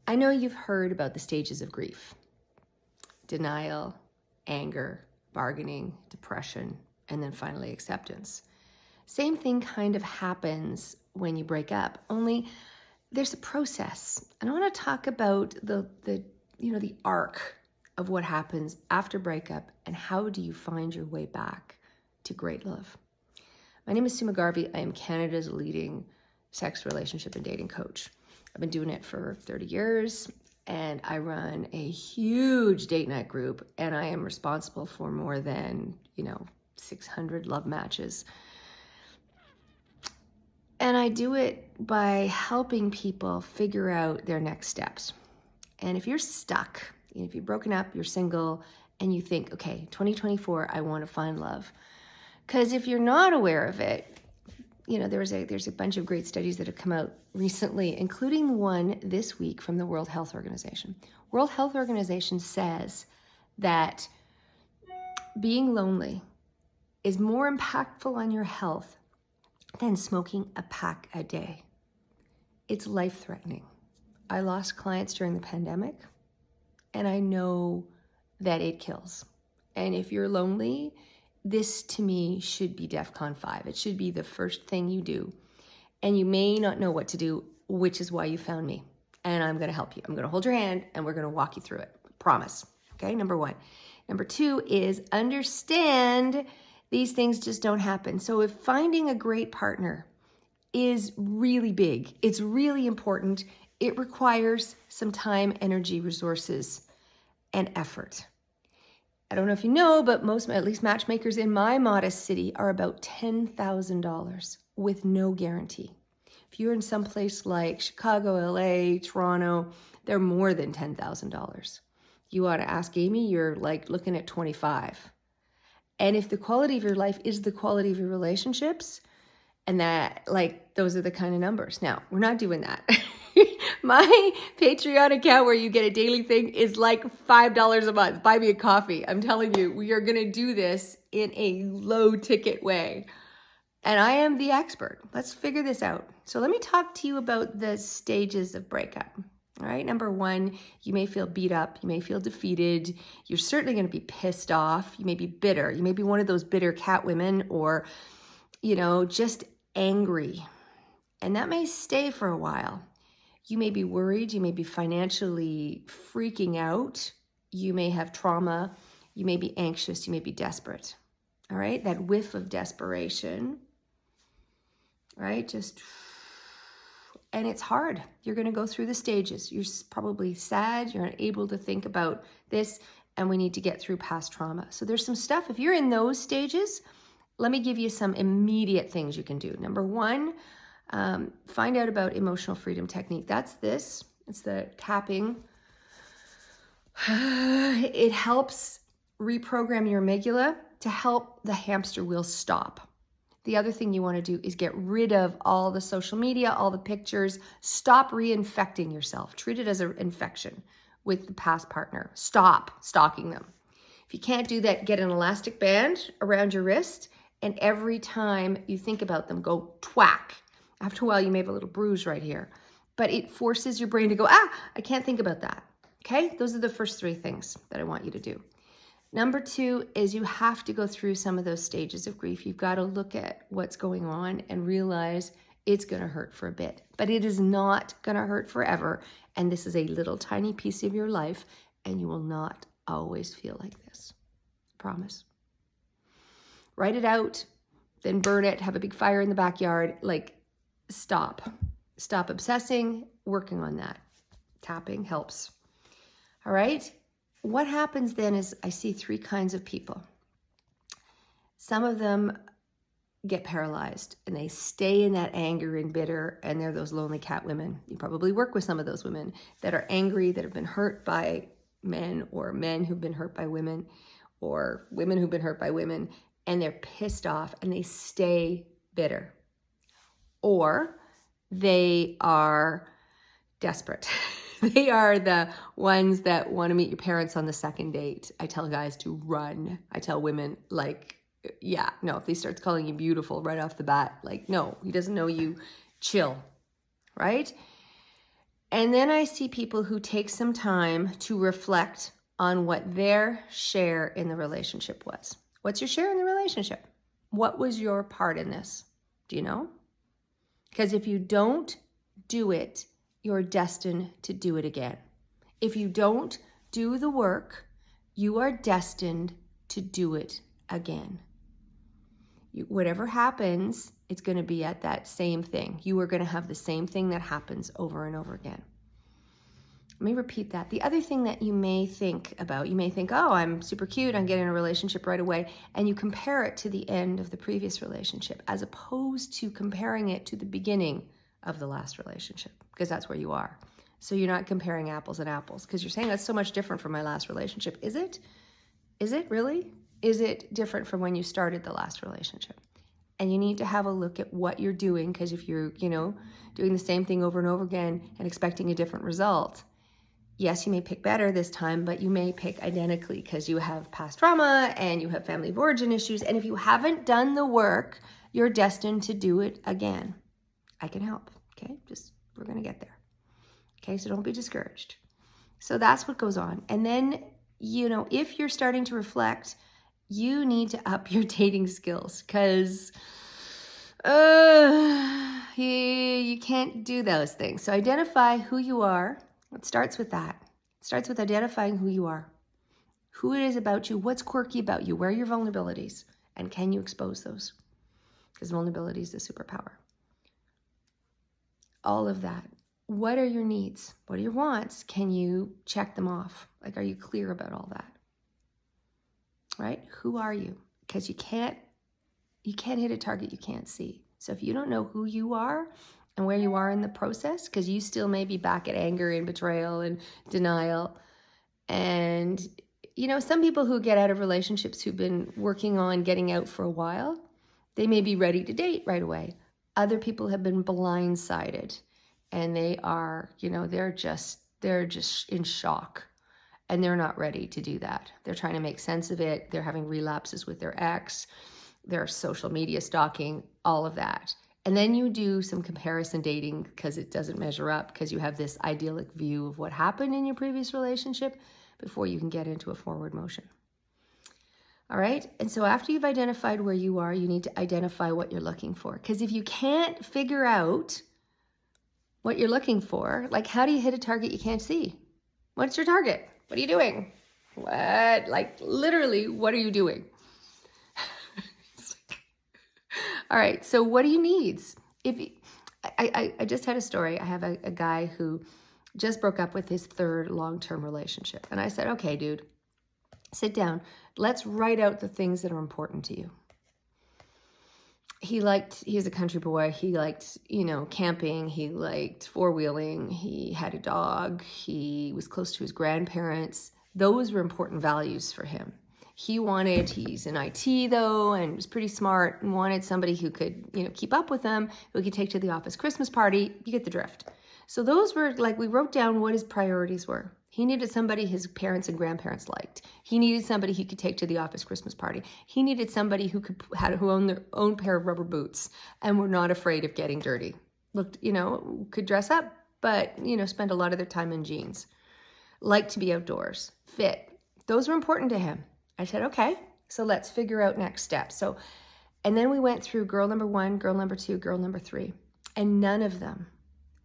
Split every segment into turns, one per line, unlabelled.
I know you've heard about the stages of grief: denial, anger, bargaining, depression, and then finally acceptance. Same thing kind of happens when you break up, only there's a process. And I want to talk about the arc of what happens after breakup and how do you find your way back to great love. My name is Sue McGarvie. I am Canada's leading sex, relationship, and dating coach. I've been doing it for 30 years, and I run a huge date night group, and I am responsible for more than, 600 love matches. And I do it by helping people figure out their next steps. And if you're stuck, if you've broken up, you're single, and you think, okay, 2024, I want to find love. Because if you're not aware of it, there's a bunch of great studies that have come out recently, including one this week from the World Health Organization. World Health Organization says that being lonely is more impactful on your health than smoking a pack a day. It's life-threatening. I lost clients during the pandemic, and I know that it kills. And if you're lonely, this to me should be DEFCON 5. It should be the first thing you do. And you may not know what to do, which is why you found me. And I'm going to help you. I'm going to hold your hand and we're going to walk you through it. Promise. Okay, number one. Number two is understand these things just don't happen. So if finding a great partner is really big, it's really important, it requires some time, energy, resources, and effort. I don't know if you know, but most, at least matchmakers in my modest city, are about $10,000 with no guarantee. If you're in some place like Chicago, LA, Toronto, they're more than $10,000. You ought to ask Amy, you're like looking at 25. And if the quality of your life is the quality of your relationships, and that, those are the kind of numbers. Now, we're not doing that. My Patreon account where you get a daily thing is like $5 a month. Buy me a coffee. I'm telling you, we are going to do this in a low ticket way. And I am the expert. Let's figure this out. So let me talk to you about the stages of breakup. All right. Number one, you may feel beat up. You may feel defeated. You're certainly going to be pissed off. You may be bitter. You may be one of those bitter cat women or, just angry. And that may stay for a while. You may be worried. You may be financially freaking out. You may have trauma. You may be anxious. You may be desperate. All right. That whiff of desperation, right? And it's hard. You're going to go through the stages. You're probably sad. You're unable to think about this. And we need to get through past trauma. So there's some stuff. If you're in those stages, let me give you some immediate things you can do. Number one, find out about emotional freedom technique. That's this. It's the tapping. It helps reprogram your amygdala to help the hamster wheel stop. The other thing you want to do is get rid of all the social media, all the pictures. Stop reinfecting yourself. Treat it as an infection with the past partner. Stop stalking them. If you can't do that, get an elastic band around your wrist, and every time you think about them, go twack. After a while, you may have a little bruise right here, but it forces your brain to go, I can't think about that. Okay? Those are the first three things that I want you to do. Number two is you have to go through some of those stages of grief. You've got to look at what's going on and realize it's going to hurt for a bit, but it is not going to hurt forever. And this is a little tiny piece of your life, and you will not always feel like this. Promise. Write it out, then burn it, have a big fire in the backyard. Stop obsessing, working on that. Tapping helps. All right. What happens then is I see three kinds of people. Some of them get paralyzed and they stay in that anger and bitter, and they're those lonely cat women. You probably work with some of those women that are angry, that have been hurt by men, or men who've been hurt by women, or women who've been hurt by women, and they're pissed off and they stay bitter. Or they are desperate. They are the ones that want to meet your parents on the second date. I tell guys to run. I tell women, if he starts calling you beautiful right off the bat, no, he doesn't know you, chill, right? And then I see people who take some time to reflect on what their share in the relationship was. What's your share in the relationship? What was your part in this? Do you know? Because if you don't do it, you're destined to do it again. If you don't do the work, you are destined to do it again. Whatever happens, it's going to be at that same thing. You are going to have the same thing that happens over and over again. Let me repeat that. The other thing that you may think about, you may think, oh, I'm super cute, I'm getting a relationship right away, and you compare it to the end of the previous relationship as opposed to comparing it to the beginning of the last relationship, because that's where you are. So you're not comparing apples and apples, because you're saying that's so much different from my last relationship. Is it? Is it really? Is it different from when you started the last relationship? And you need to have a look at what you're doing, because if you're, doing the same thing over and over again and expecting a different result, yes, you may pick better this time, but you may pick identically because you have past trauma and you have family of origin issues. And if you haven't done the work, you're destined to do it again. I can help, okay? We're going to get there. Okay, so don't be discouraged. So that's what goes on. And then, if you're starting to reflect, you need to up your dating skills, because you can't do those things. So identify who you are. It starts with that. It starts with identifying who you are, who it is about you, what's quirky about you, where are your vulnerabilities, and can you expose those? Because vulnerability is the superpower. All of that. What are your needs? What are your wants? Can you check them off? Like, are you clear about all that? Right? Who are you? Because you can't hit a target you can't see. So if you don't know who you are and where you are in the process, because you still may be back at anger and betrayal and denial. And, some people who get out of relationships who've been working on getting out for a while, they may be ready to date right away. Other people have been blindsided and they are, they're just in shock and they're not ready to do that. They're trying to make sense of it. They're having relapses with their ex, their social media stalking, all of that. And then you do some comparison dating because it doesn't measure up, because you have this idyllic view of what happened in your previous relationship before you can get into a forward motion. All right? And so after you've identified where you are, you need to identify what you're looking for. Because if you can't figure out what you're looking for, like, how do you hit a target you can't see? What's your target? What are you doing? Literally, what are you doing? All right, so what do you need? I just had a story. I have a guy who just broke up with his third long-term relationship. And I said, okay, dude, sit down. Let's write out the things that are important to you. He's a country boy. He liked, camping. He liked four-wheeling. He had a dog. He was close to his grandparents. Those were important values for him. He's in IT though, and was pretty smart, and wanted somebody who could, keep up with him, who could take to the office Christmas party. You get the drift. So those were, we wrote down what his priorities were. He needed somebody his parents and grandparents liked. He needed somebody he could take to the office Christmas party. He needed somebody who owned their own pair of rubber boots and were not afraid of getting dirty. Looked, could dress up, but, spend a lot of their time in jeans. Liked to be outdoors. Fit. Those were important to him. I said, okay, so let's figure out next steps. And then we went through girl number 1, girl number 2, girl number 3. And none of them,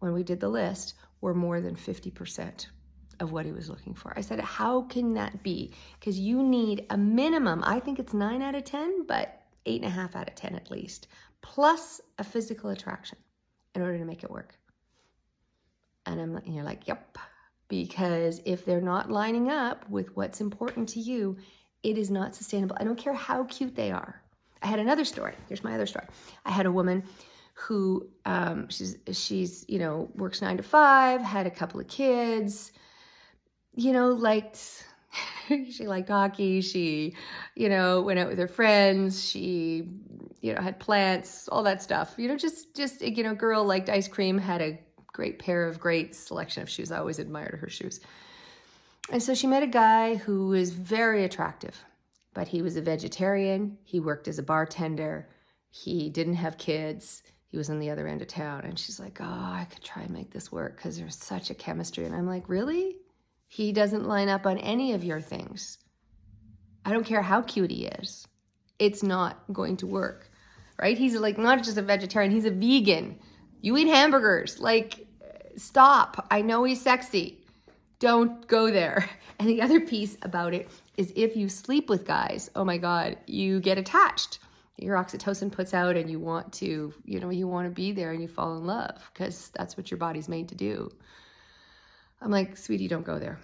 when we did the list, were more than 50% of what he was looking for. I said, how can that be? Because you need a minimum, I think it's 9 out of 10, but 8.5 out of 10 at least, plus a physical attraction in order to make it work. And you're like, yep. Because if they're not lining up with what's important to you, it is not sustainable. I don't care how cute they are. I had another story. Here's my other story. I had a woman who she's works 9 to 5, had a couple of kids, she liked hockey. She, went out with her friends. She, had plants, all that stuff. Girl liked ice cream, had a great selection of shoes. I always admired her shoes. And so she met a guy who was very attractive, but he was a vegetarian. He worked as a bartender. He didn't have kids. he was on the other end of town. And she's like, oh, I could try and make this work because there's such a chemistry. And I'm like, really? He doesn't line up on any of your things. I don't care how cute he is. It's not going to work, right? He's like not just a vegetarian, he's a vegan. You eat hamburgers. Like, stop. I know he's sexy. Don't go there. And the other piece about it is if you sleep with guys, oh my God, you get attached. Your oxytocin puts out and you want to, you want to be there and you fall in love because that's what your body's made to do. I'm like, sweetie, don't go there.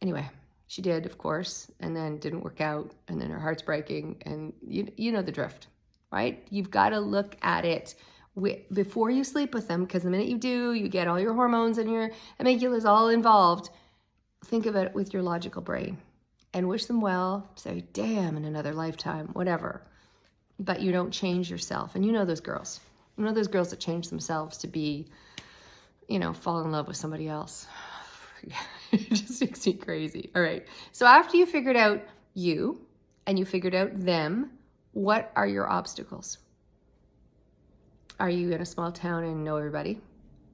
Anyway, she did, of course, and then didn't work out, and then her heart's breaking, and you know the drift, right? You've got to look at it before you sleep with them, because the minute you do, you get all your hormones and your amygdala's all involved. Think of it with your logical brain and wish them well. Say, damn, in another lifetime, whatever. But you don't change yourself. And you know those girls. You know those girls that change themselves to be, fall in love with somebody else. It just makes me crazy. All right. So after you figured out you and you figured out them, what are your obstacles? Are you in a small town and know everybody?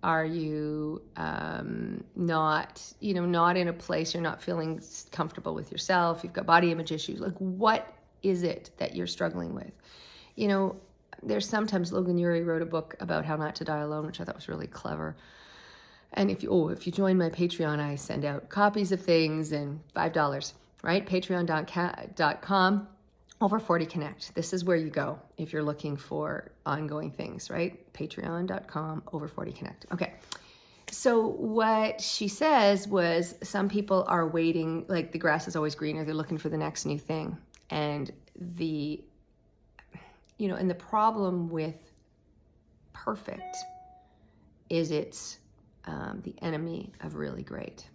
Are you not in a place you're not feeling comfortable with yourself? You've got body image issues. Like, what is it that you're struggling with? There's sometimes Logan Ury wrote a book about how not to die alone, which I thought was really clever. And if you join my Patreon, I send out copies of things and $5, right? Patreon.com over 40 Connect. This is where you go if you're looking for ongoing things, right? Patreon.com over 40 Connect. Okay. So what she says was some people are waiting, like the grass is always greener. They're looking for the next new thing. And the problem with perfect is it's the enemy of really great,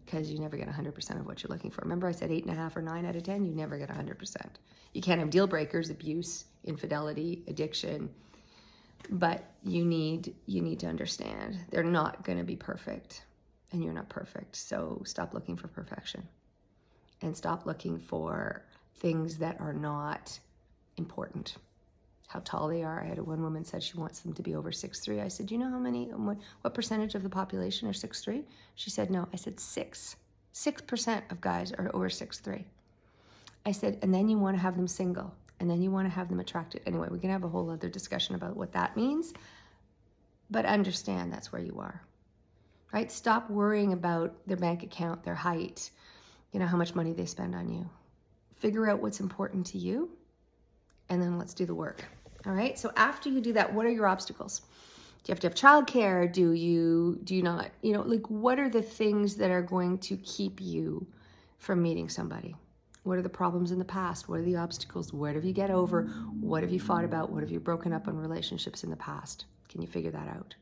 because you never get 100% of what you're looking for. Remember I said 8.5 or 9 out of 10? You never get 100%. You can't have deal breakers, abuse, infidelity, addiction, but you need to understand they're not going to be perfect, and you're not perfect. So stop looking for perfection and stop looking for things that are not important. How tall they are. I had one woman said she wants them to be over 6'3". I said, you know what percentage of the population are 6'3"? She said, no. I said 6% of guys are over 6'3". I said, and then you want to have them single, and then you want to have them attracted. Anyway, we can have a whole other discussion about what that means, but understand that's where you are, right? Stop worrying about their bank account, their height, how much money they spend on you. Figure out what's important to you, and then let's do the work. All right. So after you do that, what are your obstacles? Do you have to have childcare? Do you not, what are the things that are going to keep you from meeting somebody? What are the problems in the past? What are the obstacles? What have you get over? What have you fought about? What have you broken up on relationships in the past? Can you figure that out?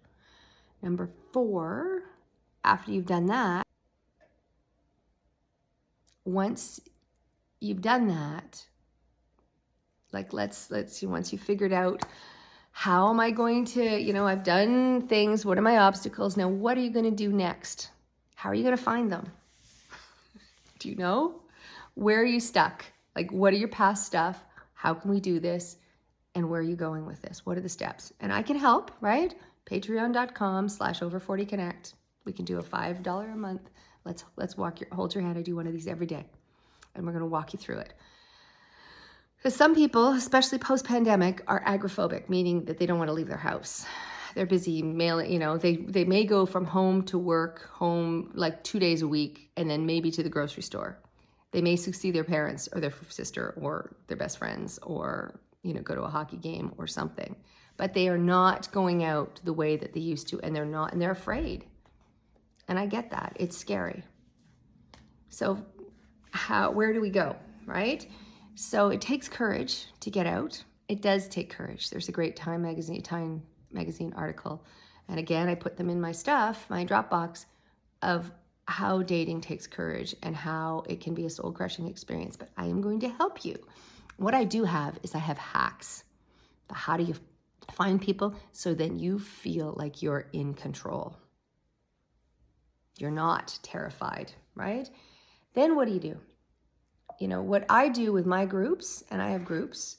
Number 4, after you've done that, once you've done that, like let's see, once you figured out how am I going to, I've done things, what are my obstacles? Now, what are you going to do next? How are you going to find them? Do you know? Where are you stuck? Like, what are your past stuff? How can we do this? And where are you going with this? What are the steps? And I can help, right? Patreon.com/over40connect. We can do a $5 a month. Let's hold your hand. I do one of these every day. And we're going to walk you through it. Because some people, especially post-pandemic, are agoraphobic, meaning that they don't want to leave their house. They're busy mailing, they may go from home to work, home like 2 days a week, and then maybe to the grocery store. They may see their parents or their sister or their best friends or, go to a hockey game or something. But they are not going out the way that they used to, and they're afraid. And I get that. It's scary. So where do we go, right? So it takes courage to get out. It does take courage. There's a great Time magazine article. And again, I put them in my stuff, my Dropbox, of how dating takes courage and how it can be a soul-crushing experience. But I am going to help you. What I do have is I have hacks. But how do you find people so then you feel like you're in control? You're not terrified, right? Then what do? What I do with my groups, and I have groups,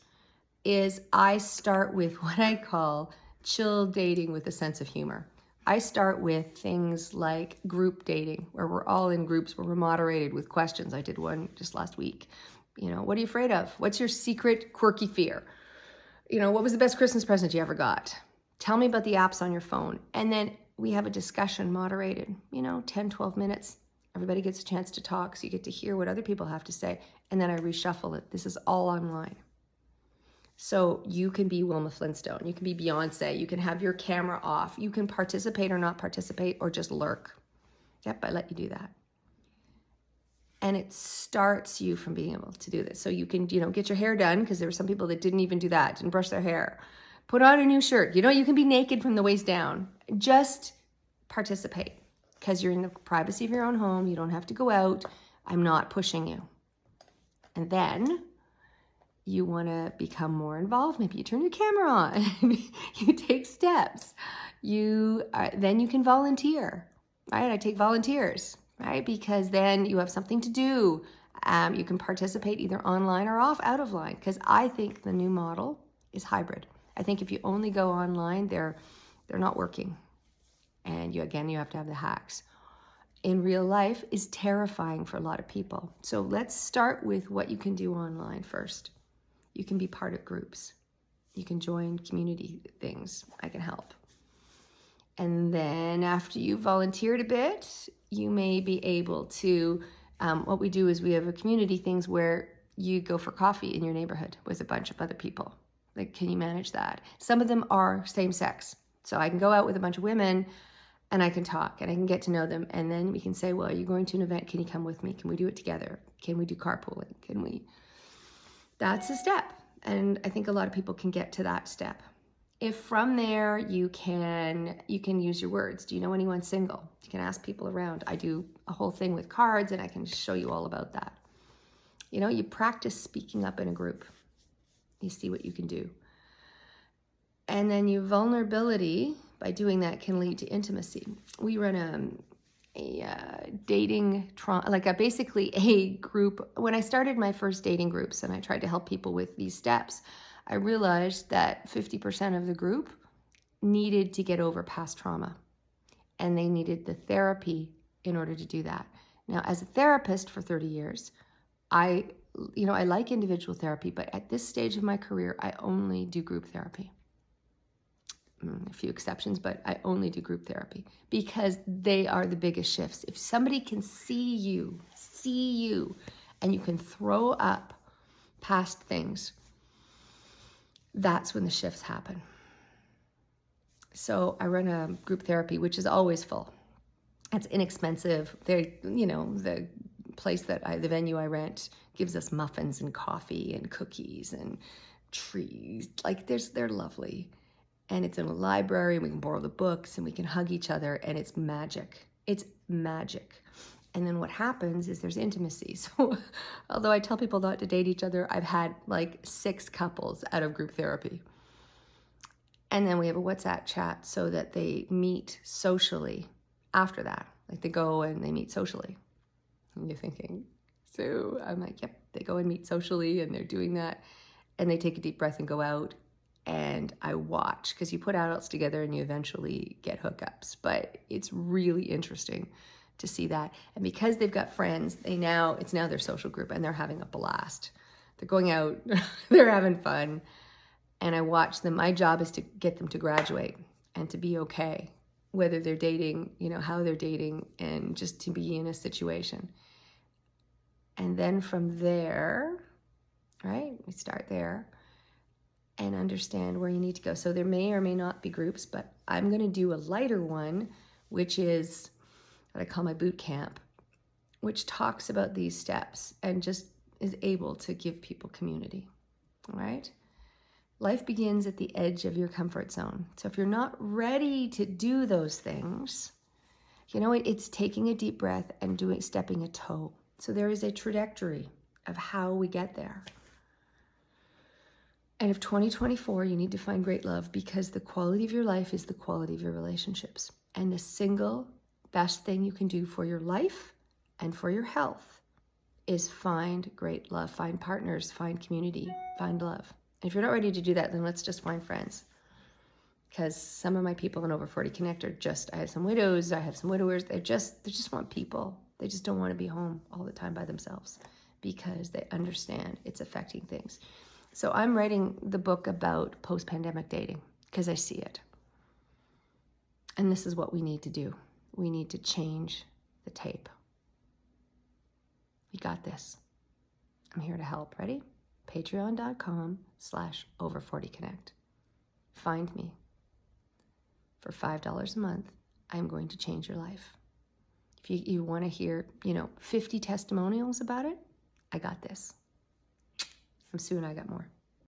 is I start with what I call chill dating with a sense of humor. I start with things like group dating, where we're all in groups, where we're moderated with questions. I did one just last week. What are you afraid of? What's your secret quirky fear? What was the best Christmas present you ever got? Tell me about the apps on your phone. And then we have a discussion moderated, 10, 12 minutes. Everybody gets a chance to talk, so you get to hear what other people have to say. And then I reshuffle it. This is all online. So you can be Wilma Flintstone. You can be Beyonce. You can have your camera off. You can participate or not participate or just lurk. Yep, I let you do that. And it starts you from being able to do this. So you can, get your hair done, because there were some people that didn't even do that, didn't brush their hair. Put on a new shirt. You can be naked from the waist down. Just participate, because you're in the privacy of your own home. You don't have to go out. I'm not pushing you. And then you want to become more involved. Maybe you turn your camera on. You take steps. Then you can volunteer, right? I take volunteers, right? Because then you have something to do. You can participate either online or out of line, because I think the new model is hybrid. I think if you only go online, they're not working. And you have to have the hacks. In real life is terrifying for a lot of people. So let's start with what you can do online first. You can be part of groups. You can join community things. I can help. And then after you volunteered a bit, you may be able to, what we do is we have a community things where you go for coffee in your neighborhood with a bunch of other people. Like, can you manage that? Some of them are same sex. So I can go out with a bunch of women and I can talk and I can get to know them. And then we can say, well, are you going to an event? Can you come with me? Can we do it together? Can we do carpooling? That's a step. And I think a lot of people can get to that step. If from there you can use your words. Do you know anyone single? You can ask people around. I do a whole thing with cards and I can show you all about that. You practice speaking up in a group. You see what you can do. And then your vulnerability, by doing that, can lead to intimacy. We run a dating, basically a group. When I started my first dating groups and I tried to help people with these steps, I realized that 50% of the group needed to get over past trauma, and they needed the therapy in order to do that. Now, as a therapist for 30 years, I like individual therapy, but at this stage of my career, I only do group therapy. A few exceptions, but I only do group therapy because they are the biggest shifts. If somebody can see you, and you can throw up past things, that's when the shifts happen. So I run a group therapy, which is always full. It's inexpensive. The venue I rent gives us muffins and coffee and cookies and trees. They're lovely. And it's in a library, and we can borrow the books, and we can hug each other, and it's magic. It's magic. And then what happens is there's intimacy. So although I tell people not to date each other, I've had 6 couples out of group therapy. And then we have a WhatsApp chat so that they meet socially after that. They go and they meet socially. And you're thinking, so I'm like, yep, they go and meet socially, and they're doing that. And they take a deep breath and go out. And I watch, because you put adults together and you eventually get hookups. But it's really interesting to see that. And because they've got friends, it's now their social group, and they're having a blast. They're going out, they're having fun. And I watch them. My job is to get them to graduate and to be okay, whether they're dating, how they're dating, and just to be in a situation. And then from there, right, we start there. And understand where you need to go. So there may or may not be groups, but I'm going to do a lighter one, which is what I call my boot camp, which talks about these steps and just is able to give people community, all right? Life begins at the edge of your comfort zone. So if you're not ready to do those things, it's taking a deep breath and stepping a toe. So there is a trajectory of how we get there. And if 2024, you need to find great love, because the quality of your life is the quality of your relationships. And the single best thing you can do for your life and for your health is find great love, find partners, find community, find love. If you're not ready to do that, then let's just find friends. Because some of my people in Over 40 Connect are just, I have some widows, I have some widowers, they just want people. They just don't want to be home all the time by themselves because they understand it's affecting things. So I'm writing the book about post-pandemic dating because I see it. And this is what we need to do. We need to change the tape. We got this. I'm here to help. Ready? Patreon.com/Over40Connect. Find me. For $5 a month, I'm going to change your life. If you want to hear, 50 testimonials about it, I got this. Soon I got more.